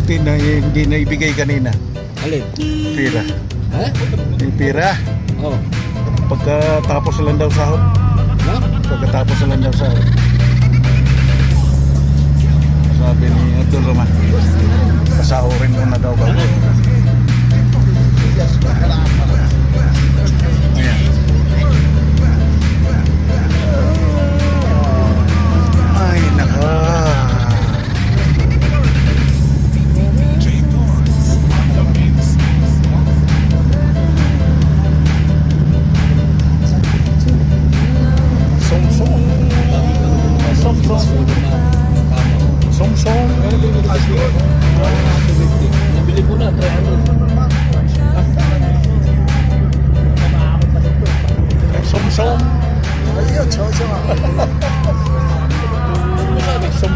buti na hindi na ibigay kanina. Alin? Pira. Ha? Yung pira. Oh. Pagkatapos lang daw sahod. No? Pagkatapos lang daw sahod. Sabi ni Abdul Rahman, pasahurin mo na daw ba? Ayan. Ay, naka. Song-song. Song-song. Song-song. Nabili mo na, 300. Song-song. Ayun, chow-chow. Song-song.